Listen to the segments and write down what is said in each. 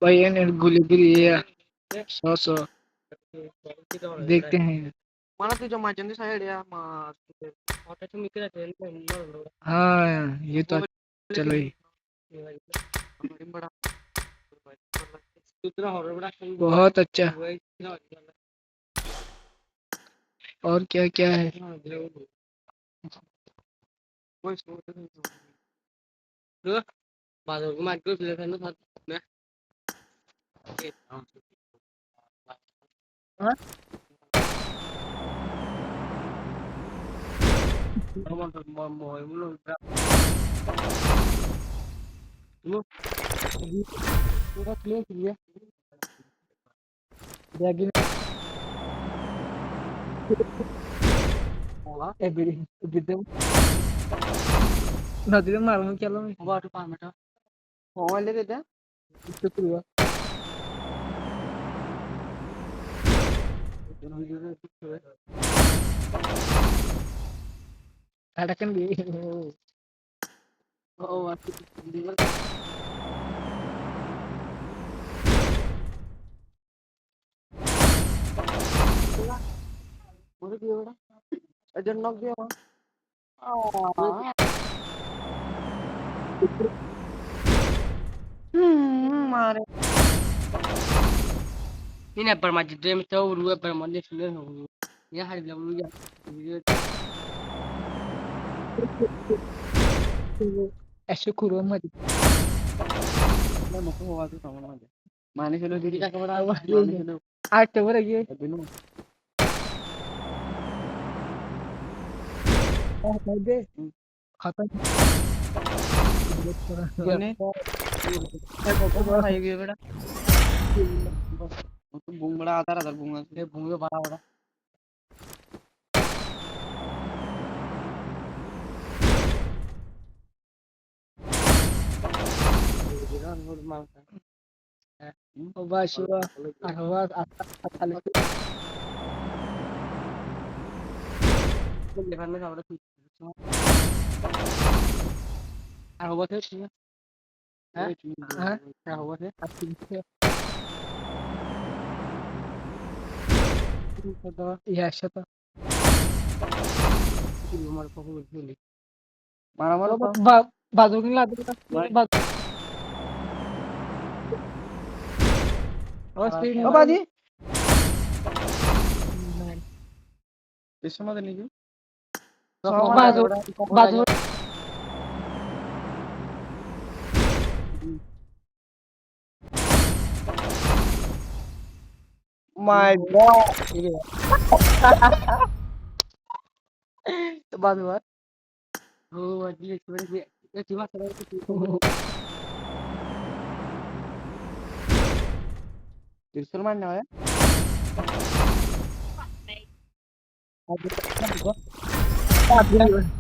भाई ये गोली गिरी है 100 देखते हैं। mana tuh cuma jenis saya dia mas hotel tuh mikir ada हाँ ये तो चलो ही बड़ा दूसरा हॉरर बड़ा बहुत अच्छा। और क्या क्या है? कोई được bà rồi cũng ăn cướp lên nó thật nè हाँ? mồi luôn đúng पूरा क्लियर किया बैगिंग không एबिडी बिदे नदीला मारून केलं मी बाटू पाण्याचा मोबाईल देते इतकं तुला अडकन गे oh udah dia udah aja knock dia mah mare ini bermajid dia mesti urut bermajid sudah ya hari bilang ya ऐसे करू मध्ये मग वाजू सांगणार माझ्या माने केलो दिदी का बडा आठवर गे बिनू दे खाता बेटा बुंगड़ा आता रहा बुंगा ये बुंगे बड़ा बड़ा Obashiwa arwa atale ya shata बाजून लागत बाजी किसमध्ये निघू बाजू My God. बाजूवर हो किंवा तिरसुल मांडणार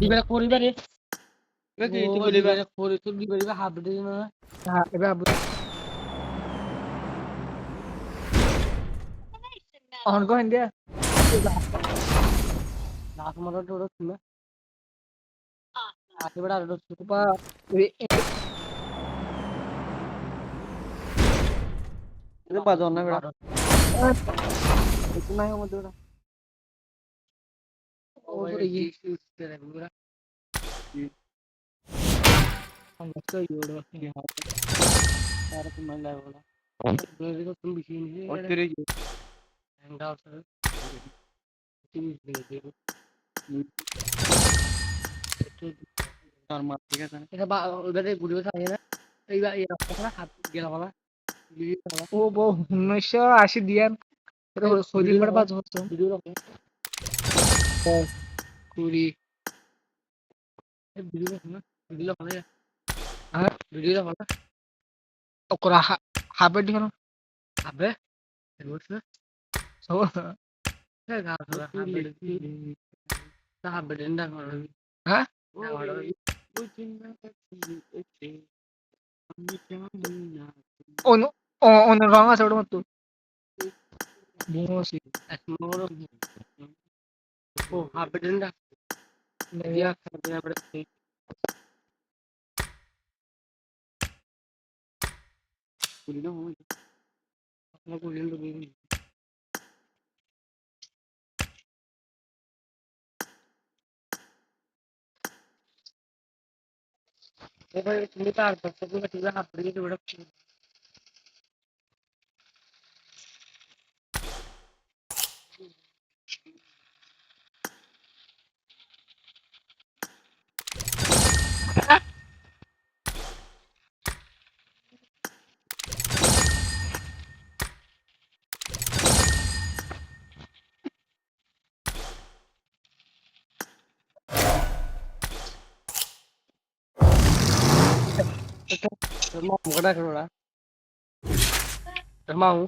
দিবে পরিবারে হাফ ডে এবার অন করেন দিয়া লাখ মারা ডোর ছিল আতে বড় ডোর ছিল বা এটা বাজার না বেড়া একটু নাই আমার ডোর ও ये Angkasa yoro सारा तुम मैं लाया बोला डोर को तुम बिछी नहीं और तेरे हैंग आउट सर तुम दे नॉर्मल ठीक है सर এটা ওদের গুড়িও থাকে না এইবার এই রাস্তাটা হাত গেলা বলা ও বউ 1980 দিয়ান সৌদি বড় বাজ হতো ভিডিও রাখো কুড়ি ভিডিও রাখো না ভিডিও রাখো না হ্যাঁ ভিডিও রাখো না ওকরা হাবে দিন আবে বলছ সব হ্যাঁ গা হাবে তা হাবে ডেন্ডা করো হ্যাঁ ono ono rong আছে ওটা মতো মোসি ও হাবে ডেন্ডা দিয়া খাবে আমরা Kulit na mo. Ako kulit na mo. Pero militar, pag sa kulit na kapri ito wala. Termau kada kada. Termau.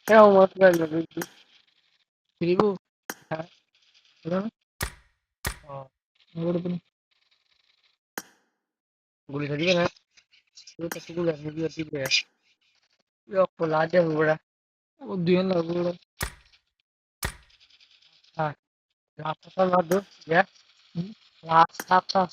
Kaya mo sa ganda. 1000. Ha? Ano? Oh. Ano ba? Guli tadi kan. Itu pasti gula video tiba ya. Yo pola aja gula. Udah lagu. Ah, apa kan waduh ya. Hmm? Laptop.